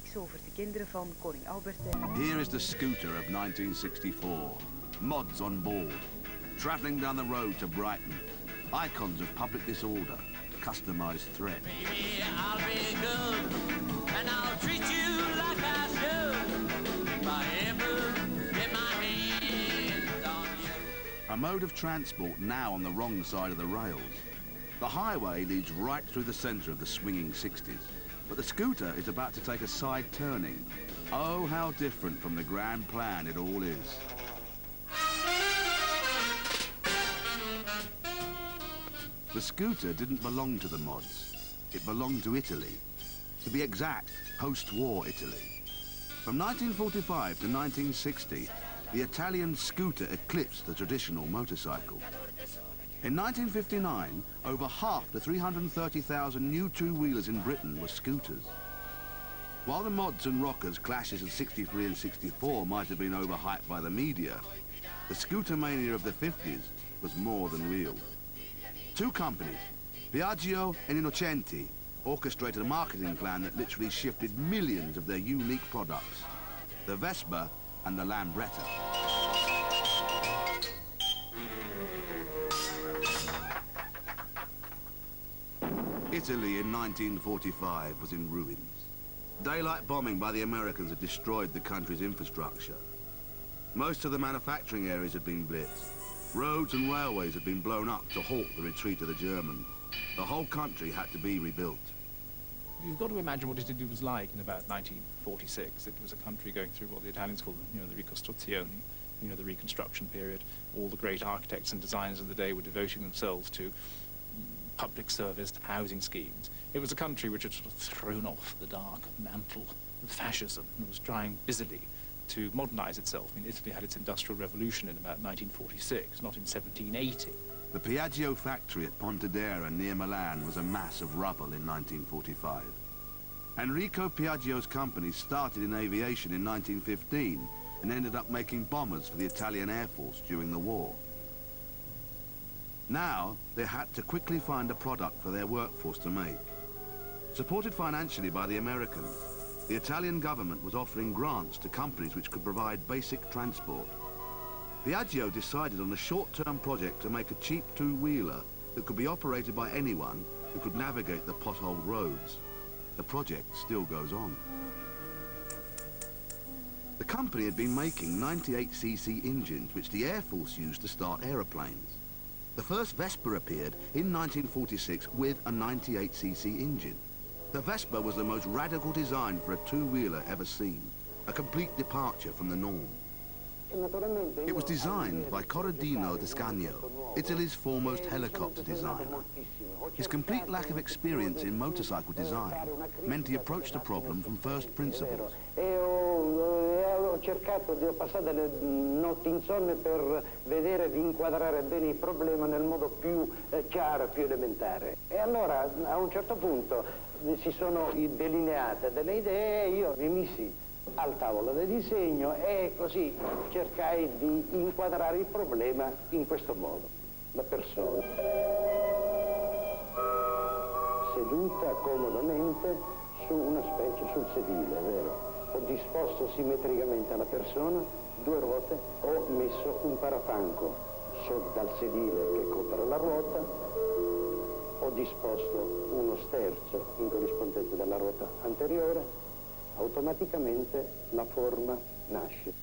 reeks over de kinderen van koning Albert. Here is the scooter of 1964. Mods on board. Travelling down the road to Brighton. Icons of public disorder. Customised threat. Baby, I'll be good, and I'll treat you like I should. If I ever get my hands on you. A mode of transport now on the wrong side of the rails. The highway leads right through the centre of the swinging 60s. But the scooter is about to take a side turning. Oh, how different from the grand plan it all is. The scooter didn't belong to the mods. It belonged to Italy. To be exact, post-war Italy. From 1945 to 1960, the Italian scooter eclipsed the traditional motorcycle. In 1959, over half the 330,000 new two-wheelers in Britain were scooters. While the mods and rockers clashes of 63 and 64 might have been overhyped by the media, the scooter mania of the 50s was more than real. Two companies, Piaggio and Innocenti, orchestrated a marketing plan that literally shifted millions of their unique products, the Vespa and the Lambretta. Italy in 1945 was in ruins. Daylight bombing by the Americans had destroyed the country's infrastructure. Most of the manufacturing areas had been blitzed. Roads and railways had been blown up to halt the retreat of the Germans. The whole country had to be rebuilt. You've got to imagine what Italy was like in about 1946. It was a country going through what the Italians call, the ricostruzione, the reconstruction period. All the great architects and designers of the day were devoting themselves to public service, housing schemes. It was a country which had sort of thrown off the dark mantle of fascism and was trying busily to modernize itself. Italy had its industrial revolution in about 1946, not in 1780. The Piaggio factory at Pontedera near Milan was a mass of rubble in 1945. Enrico Piaggio's company started in aviation in 1915 and ended up making bombers for the Italian Air Force during the war. Now, they had to quickly find a product for their workforce to make. Supported financially by the Americans, the Italian government was offering grants to companies which could provide basic transport. Piaggio decided on a short-term project to make a cheap two-wheeler that could be operated by anyone who could navigate the potholed roads. The project still goes on. The company had been making 98cc engines which the Air Force used to start aeroplanes. The first Vespa appeared in 1946 with a 98cc engine. The Vespa was the most radical design for a two-wheeler ever seen, a complete departure from the norm. It was designed by Corradino Descagno, Italy's foremost helicopter designer. His complete lack of experience in motorcycle design meant he approached the problem from first principles. Ho passato delle notti insonne per vedere di inquadrare bene il problema nel modo più chiaro, più elementare. E allora a un certo punto si sono delineate delle idee e io mi messi al tavolo del disegno e così cercai di inquadrare il problema in questo modo. La persona seduta comodamente su una specie, sul sedile, vero? Ho disposto simmetricamente alla persona due ruote, ho messo un parafanco dal sedile che copre la ruota, ho disposto uno sterzo in corrispondenza della ruota anteriore, automaticamente la forma nasce.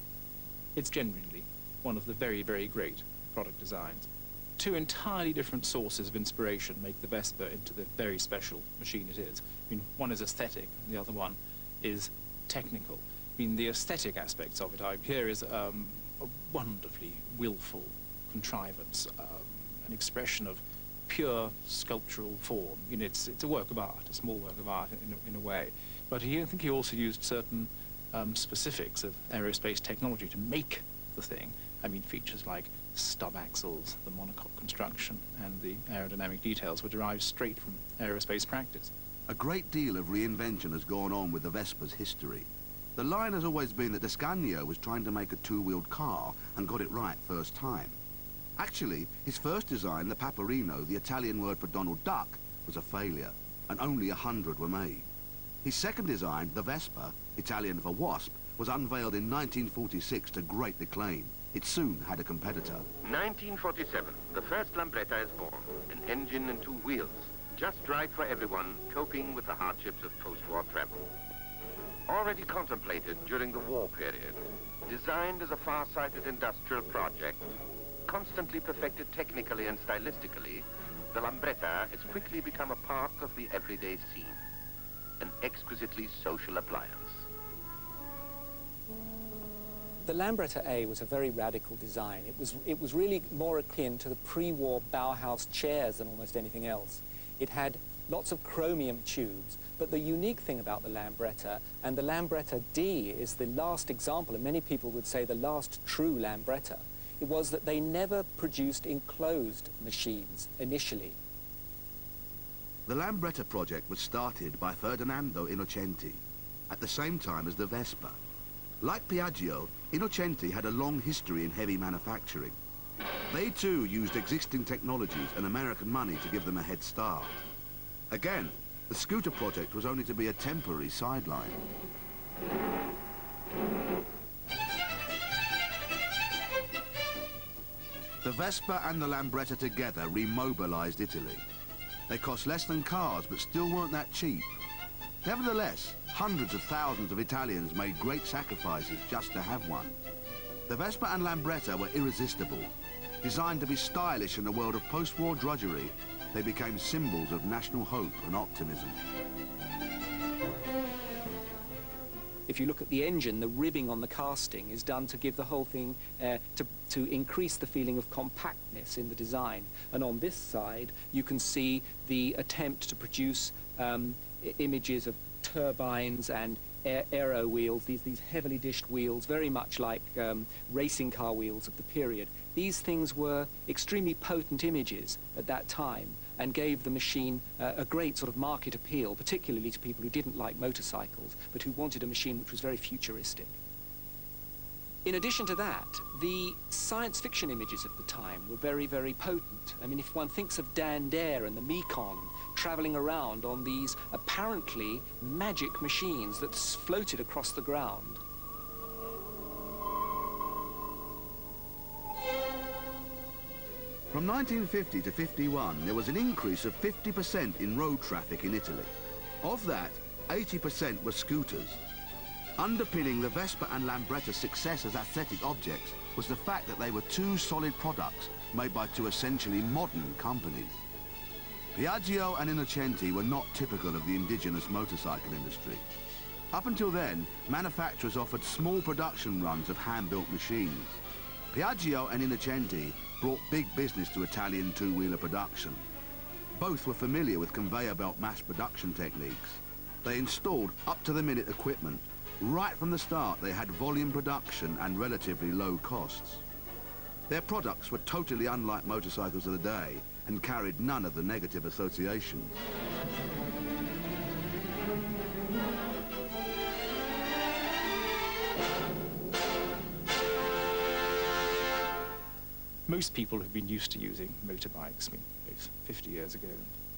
It's genuinely one of the very, very great product designs. Two entirely different sources of inspiration make the Vespa into the very special machine it is. One is aesthetic, and the other one is technical. The aesthetic aspects of it here is a wonderfully willful contrivance, an expression of pure sculptural form. It's a work of art, a small work of art in a way. But I think he also used certain specifics of aerospace technology to make the thing. Features like stub axles, the monocoque construction, and the aerodynamic details were derived straight from aerospace practice. A great deal of reinvention has gone on with the Vespa's history. The line has always been that Descagno was trying to make a two-wheeled car and got it right first time. Actually, his first design, the Paperino, the Italian word for Donald Duck, was a failure, and only 100 were made. His second design, the Vespa, Italian for wasp, was unveiled in 1946 to great acclaim. It soon had a competitor. 1947, the first Lambretta is born. An engine and two wheels. Just right for everyone coping with the hardships of post-war travel. Already contemplated during the war period, designed as a far-sighted industrial project, constantly perfected technically and stylistically, the Lambretta has quickly become a part of the everyday scene. An exquisitely social appliance. The Lambretta A was a very radical design. It was really more akin to the pre-war Bauhaus chairs than almost anything else. It had lots of chromium tubes, but the unique thing about the Lambretta, and the Lambretta D is the last example, and many people would say the last true Lambretta, it was that they never produced enclosed machines initially. The Lambretta project was started by Ferdinando Innocenti at the same time as the Vespa. Like Piaggio, Innocenti had a long history in heavy manufacturing. They too used existing technologies and American money to give them a head start. Again, the scooter project was only to be a temporary sideline. The Vespa and the Lambretta together remobilized Italy. They cost less than cars, but still weren't that cheap. Nevertheless, hundreds of thousands of Italians made great sacrifices just to have one. The Vespa and Lambretta were irresistible. Designed to be stylish in a world of post-war drudgery, they became symbols of national hope and optimism. If you look at the engine, the ribbing on the casting is done to give the whole thing, to increase the feeling of compactness in the design. And on this side, you can see the attempt to produce images of turbines and aero wheels, these heavily dished wheels, very much like racing car wheels of the period. These things were extremely potent images at that time and gave the machine a great sort of market appeal, particularly to people who didn't like motorcycles, but who wanted a machine which was very futuristic. In addition to that, the science fiction images of the time were very, very potent. I mean, if one thinks of Dan Dare and the Mekong traveling around on these apparently magic machines that floated across the ground. From 1950 to 51, there was an increase of 50% in road traffic in Italy. Of that, 80% were scooters. Underpinning the Vespa and Lambretta success as aesthetic objects was the fact that they were two solid products made by two essentially modern companies. Piaggio and Innocenti were not typical of the indigenous motorcycle industry. Up until then, manufacturers offered small production runs of hand-built machines. Piaggio and Innocenti brought big business to Italian two-wheeler production. Both were familiar with conveyor belt mass production techniques. They installed up-to-the-minute equipment. Right from the start, they had volume production and relatively low costs. Their products were totally unlike motorcycles of the day and carried none of the negative associations. Most people who've been used to using motorbikes, I mean, 50 years ago,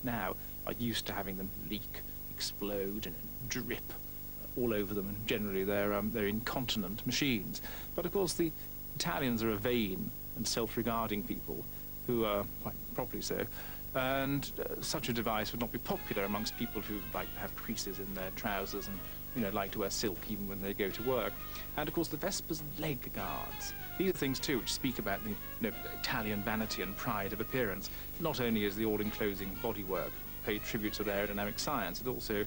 now are used to having them leak, explode, and drip all over them, and generally they're incontinent machines. But of course, the Italians are a vain and self-regarding people, who are quite properly so, and such a device would not be popular amongst people who like to have creases in their trousers and, you know, like to wear silk even when they go to work. And of course, the Vespa's leg guards. These are things too which speak about the, Italian vanity and pride of appearance. Not only is the all-enclosing bodywork paid tribute to their aerodynamic science, it also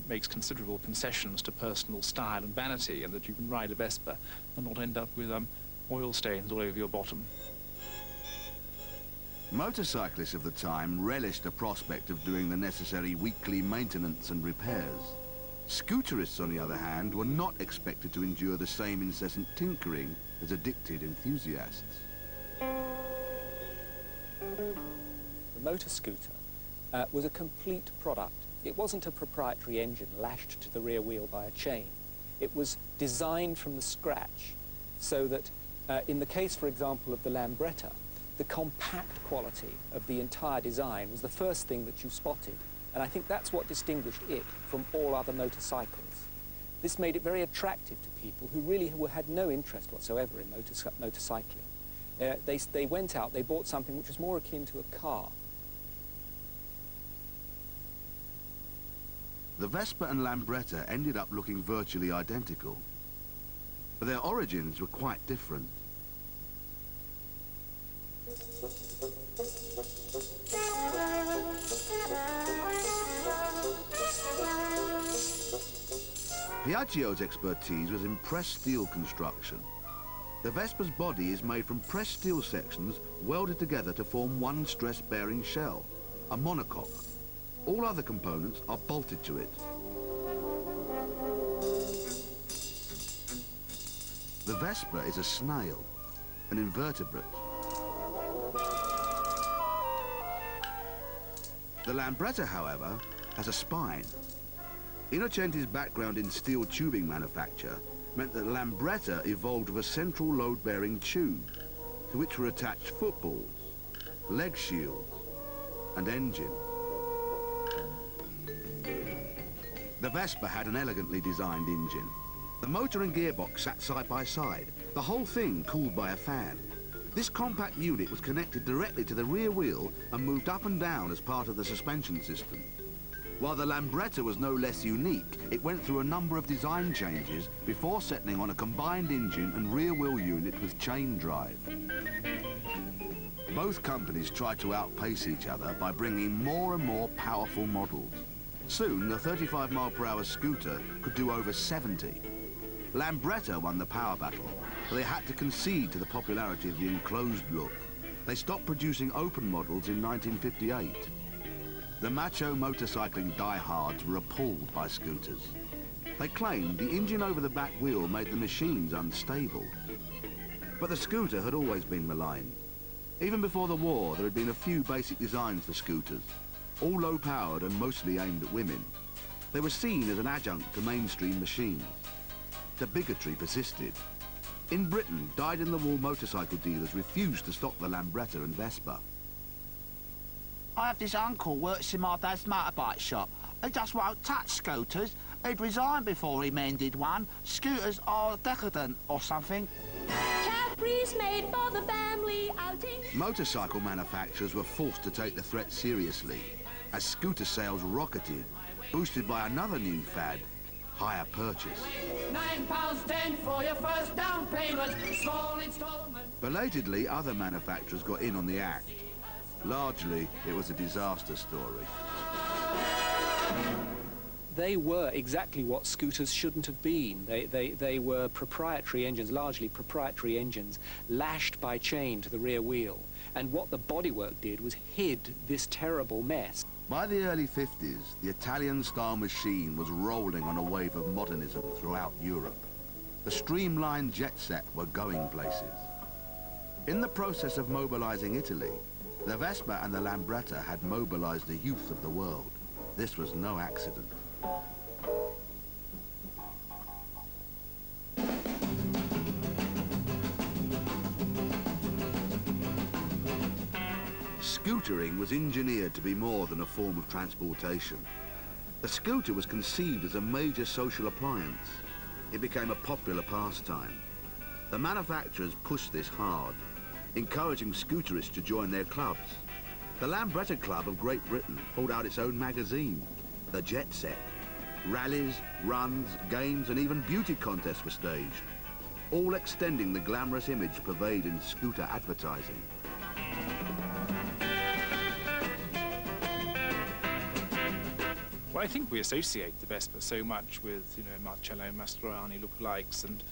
makes considerable concessions to personal style and vanity, and that you can ride a Vespa and not end up with oil stains all over your bottom. Motorcyclists of the time relished the prospect of doing the necessary weekly maintenance and repairs. Scooterists, on the other hand, were not expected to endure the same incessant tinkering as addicted enthusiasts. The motor scooter was a complete product. It wasn't a proprietary engine lashed to the rear wheel by a chain. It was designed from the scratch so that, in the case, for example, of the Lambretta, the compact quality of the entire design was the first thing that you spotted. And I think that's what distinguished it from all other motorcycles. This made it very attractive to people who really had no interest whatsoever in motorcycling. They went out, they bought something which was more akin to a car. The Vespa and Lambretta ended up looking virtually identical, but their origins were quite different. Piaggio's expertise was in pressed steel construction. The Vespa's body is made from pressed steel sections welded together to form one stress-bearing shell, a monocoque. All other components are bolted to it. The Vespa is a snail, an invertebrate. The Lambretta, however, has a spine. Innocenti's background in steel tubing manufacture meant that Lambretta evolved with a central load-bearing tube, to which were attached footballs, leg shields, and engine. The Vespa had an elegantly designed engine. The motor and gearbox sat side by side, the whole thing cooled by a fan. This compact unit was connected directly to the rear wheel and moved up and down as part of the suspension system. While the Lambretta was no less unique, it went through a number of design changes before settling on a combined engine and rear wheel unit with chain drive. Both companies tried to outpace each other by bringing more and more powerful models. Soon, the 35-mile-per-hour scooter could do over 70. Lambretta won the power battle, but they had to concede to the popularity of the enclosed look. They stopped producing open models in 1958. The macho motorcycling diehards were appalled by scooters. They claimed the engine over the back wheel made the machines unstable. But the scooter had always been maligned. Even before the war, there had been a few basic designs for scooters, all low-powered and mostly aimed at women. They were seen as an adjunct to mainstream machines. The bigotry persisted. In Britain, dyed-in-the-wool motorcycle dealers refused to stock the Lambretta and Vespa. I have this uncle works in my dad's motorbike shop. He just won't touch scooters. He'd resigned before he mended one. Scooters are decadent or something. Capris made for the family outing. Motorcycle manufacturers were forced to take the threat seriously as scooter sales rocketed, boosted by another new fad, hire purchase. £9.10 for your first down payment, small installment. Belatedly, other manufacturers got in on the act. Largely, it was a disaster story. They were exactly what scooters shouldn't have been. They were proprietary engines, largely proprietary engines, lashed by chain to the rear wheel. And what the bodywork did was hid this terrible mess. By the early 50s, the Italian-style machine was rolling on a wave of modernism throughout Europe. The streamlined jet set were going places. In the process of mobilizing Italy, the Vespa and the Lambretta had mobilized the youth of the world. This was no accident. Scootering was engineered to be more than a form of transportation. The scooter was conceived as a major social appliance. It became a popular pastime. The manufacturers pushed this hard, encouraging scooterists to join their clubs. The Lambretta Club of Great Britain pulled out its own magazine, The Jet Set. Rallies, runs, games, and even beauty contests were staged, all extending the glamorous image purveyed in scooter advertising. Well, I think we associate the Vespa so much with, Marcello Mastroianni lookalikes and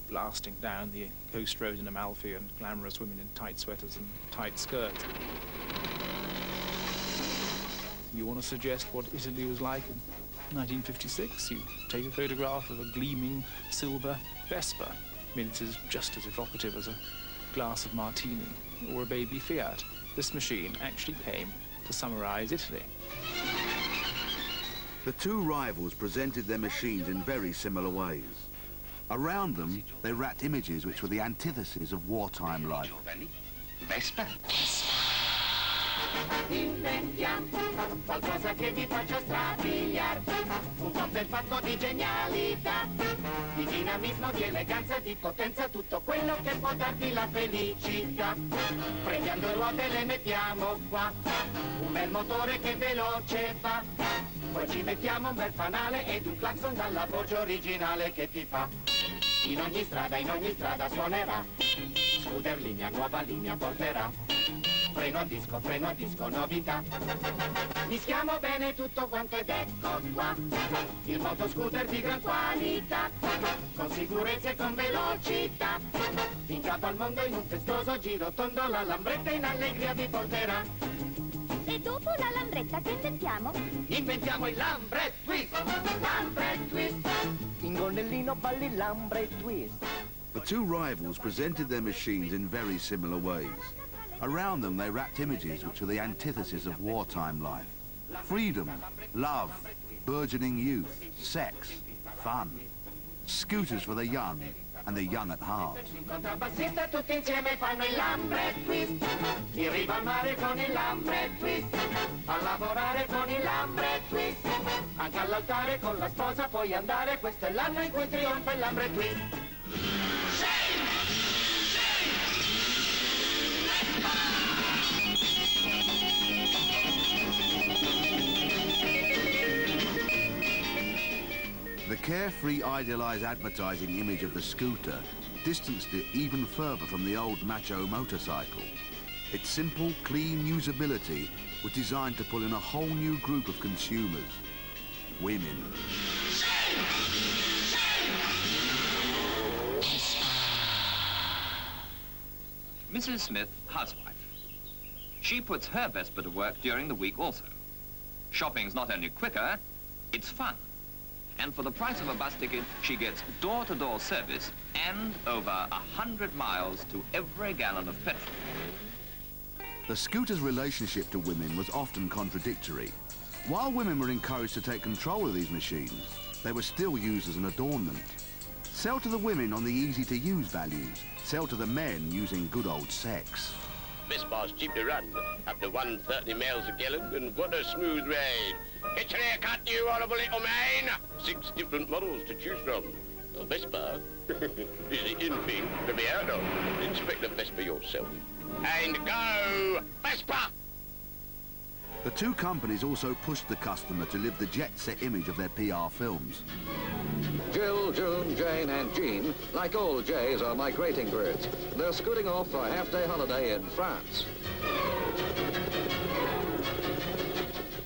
blasting down the coast road in Amalfi and glamorous women in tight sweaters and tight skirts. You want to suggest what Italy was like in 1956? You take a photograph of a gleaming silver Vespa. I mean, it is just as evocative as a glass of martini or a baby Fiat. This machine actually came to summarize Italy. The two rivals presented their machines in very similar ways. Around them, they wrapped images which were the antithesis of wartime life. Vespa. Inventiamo qualcosa che vi faccia strabiliare, un cocktail fatto di genialità, di dinamismo, di eleganza, di potenza, tutto quello che può darti la felicità. Prendiamo due ruote e le mettiamo qua, un bel motore che veloce va, poi ci mettiamo un bel fanale ed un clacson dalla voce originale che ti fa. In ogni strada suonerà, scooter linea, nuova linea porterà. Freno a disco, novità. Mischiamo bene tutto quanto ed ecco qua, il motoscooter di gran qualità, con sicurezza e con velocità. In capo al mondo in un festoso giro tondo, la Lambretta in allegria vi porterà. E dopo la Lambretta che inventiamo? Inventiamo il Lambretta Twist! Lambretta Twist! In gonnellino balli Lambretta Twist. The two rivals presented their machines in very similar ways. Around them they wrapped images which are the antithesis of wartime life. Freedom, love, burgeoning youth, sex, fun. Scooters for the young and the young at heart. Contrabbassista tutti insieme fanno il Lambretta Twist. In riva al mare con il Lambretta Twist. A lavorare con il Lambretta Twist. Anche all'altare con la sposa puoi andare. Questo è l'anno in cui trionfa il Lambretta Twist. The carefree, idealized advertising image of the scooter distanced it even further from the old macho motorcycle. Its simple, clean usability was designed to pull in a whole new group of consumers. Women. Mrs. Smith, housewife. She puts her Vespa to work during the week also. Shopping's not only quicker, it's fun. And for the price of a bus ticket, she gets door-to-door service and over 100 miles to every gallon of petrol. The scooter's relationship to women was often contradictory. While women were encouraged to take control of these machines, they were still used as an adornment. Sell to the women on the easy-to-use values, sell to the men using good old sex. Vespa's cheap to run, up to 130 miles a gallon, and what a smooth ride. Get your hair cut, you horrible little man! 6 different models to choose from. A Vespa is the in thing to be out of. Inspect the Vespa yourself. And go, Vespa! The two companies also pushed the customer to live the jet-set image of their PR films. Jill, June, Jane and Jean, like all jays, are migrating birds. They're scooting off for a half-day holiday in France.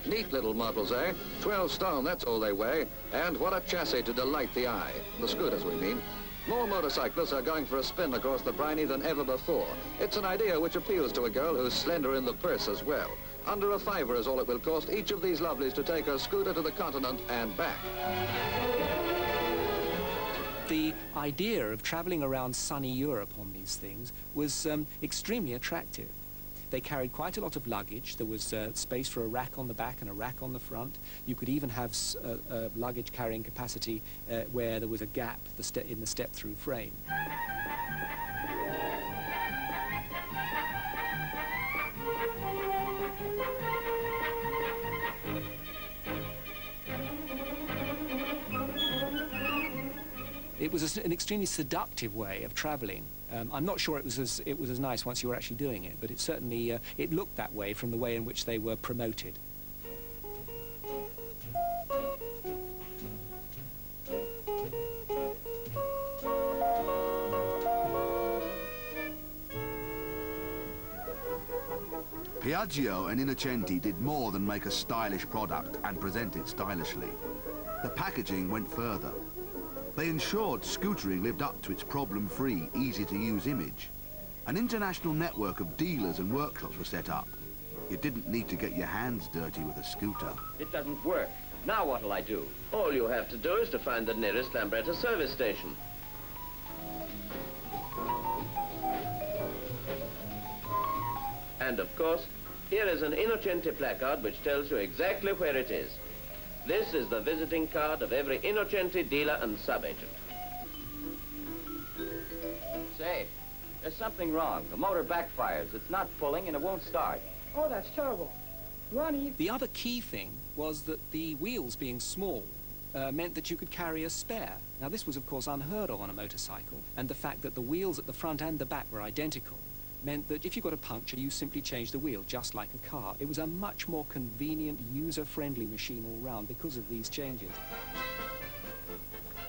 Neat little models, eh? 12 stone, that's all they weigh. And what a chassis to delight the eye. The scooters, we mean. More motorcyclists are going for a spin across the briny than ever before. It's an idea which appeals to a girl who's slender in the purse as well. Under a $5 is all it will cost each of these lovelies to take a scooter to the continent and back. The idea of travelling around sunny Europe on these things was extremely attractive. They carried quite a lot of luggage. There was space for a rack on the back and a rack on the front. You could even have luggage carrying capacity where there was a gap in the step-through frame. It was an extremely seductive way of travelling. I'm not sure it was as nice once you were actually doing it, but it certainly it looked that way from the way in which they were promoted. Piaggio and Innocenti did more than make a stylish product and present it stylishly. The packaging went further. They ensured scootering lived up to its problem-free, easy-to-use image. An international network of dealers and workshops was set up. You didn't need to get your hands dirty with a scooter. It doesn't work. Now what'll I do? All you have to do is to find the nearest Lambretta service station. And of course, here is an Innocenti placard which tells you exactly where it is. This is the visiting card of every Innocenti dealer and sub-agent. Say, there's something wrong. The motor backfires. It's not pulling and it won't start. Oh, that's terrible. The other key thing was that the wheels being small meant that you could carry a spare. Now, this was, of course, unheard of on a motorcycle, and the fact that the wheels at the front and the back were identical meant that if you got a puncture, you simply changed the wheel, just like a car. It was a much more convenient, user-friendly machine all round because of these changes.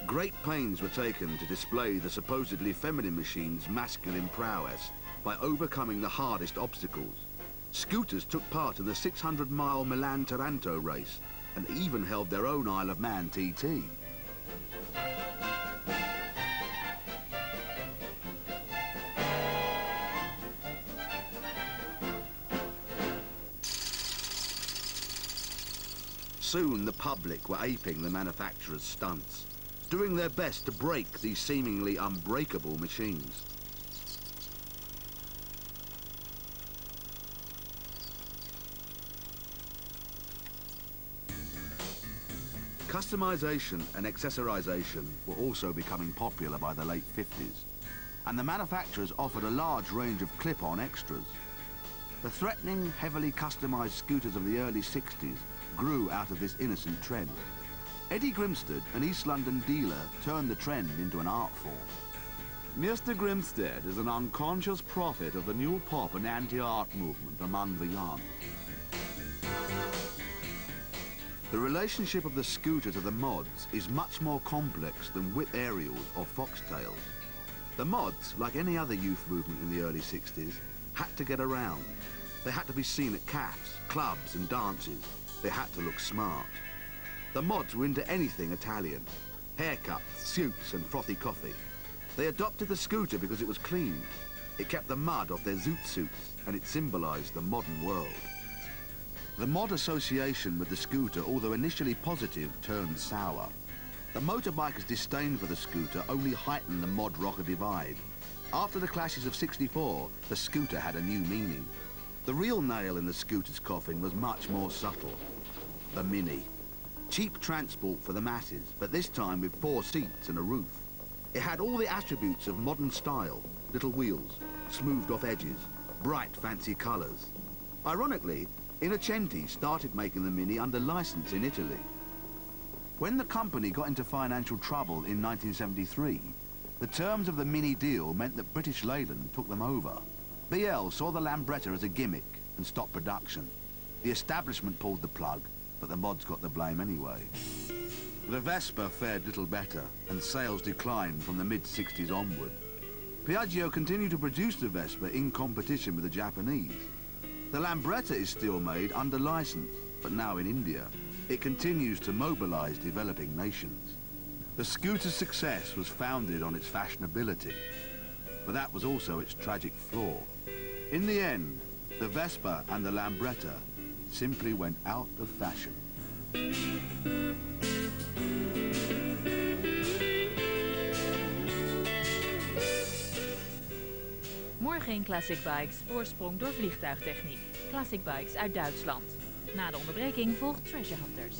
Great pains were taken to display the supposedly feminine machine's masculine prowess by overcoming the hardest obstacles. Scooters took part in the 600-mile Milan-Taranto race and even held their own Isle of Man TT. Soon the public were aping the manufacturers' stunts, doing their best to break these seemingly unbreakable machines. Customization and accessorization were also becoming popular by the late 50s, and the manufacturers offered a large range of clip-on extras. The threatening, heavily customized scooters of the early 60s grew out of this innocent trend. Eddie Grimstead, an East London dealer, turned the trend into an art form. Mr. Grimstead is an unconscious prophet of the new pop and anti-art movement among the young. The relationship of the scooter to the mods is much more complex than whip aerials or foxtails. The mods, like any other youth movement in the early 60s, had to get around. They had to be seen at cafes, clubs and dances. They had to look smart. The mods were into anything Italian. Haircuts, suits and frothy coffee. They adopted the scooter because it was clean. It kept the mud off their zoot suits and it symbolized the modern world. The mod association with the scooter, although initially positive, turned sour. The motorbikers' disdain for the scooter only heightened the mod rocker divide. After the clashes of '64, the scooter had a new meaning. The real nail in the scooter's coffin was much more subtle. The Mini. Cheap transport for the masses, but this time with 4 seats and a roof. It had all the attributes of modern style: little wheels, smoothed off edges, bright fancy colours. Ironically, Innocenti started making the Mini under license in Italy. When the company got into financial trouble in 1973, the terms of the Mini deal meant that British Leyland took them over. BL saw the Lambretta as a gimmick and stopped production. The establishment pulled the plug, but the mods got the blame anyway. The Vespa fared little better, and sales declined from the mid-60s onward. Piaggio continued to produce the Vespa in competition with the Japanese. The Lambretta is still made under license, but now in India. It continues to mobilize developing nations. The scooter's success was founded on its fashionability, but that was also its tragic flaw. In the end, the Vespa and the Lambretta simply went out of fashion. Morgen in Classic Bikes, voorsprong door vliegtuigtechniek. Classic Bikes uit Duitsland. Na de onderbreking volgt Treasure Hunters.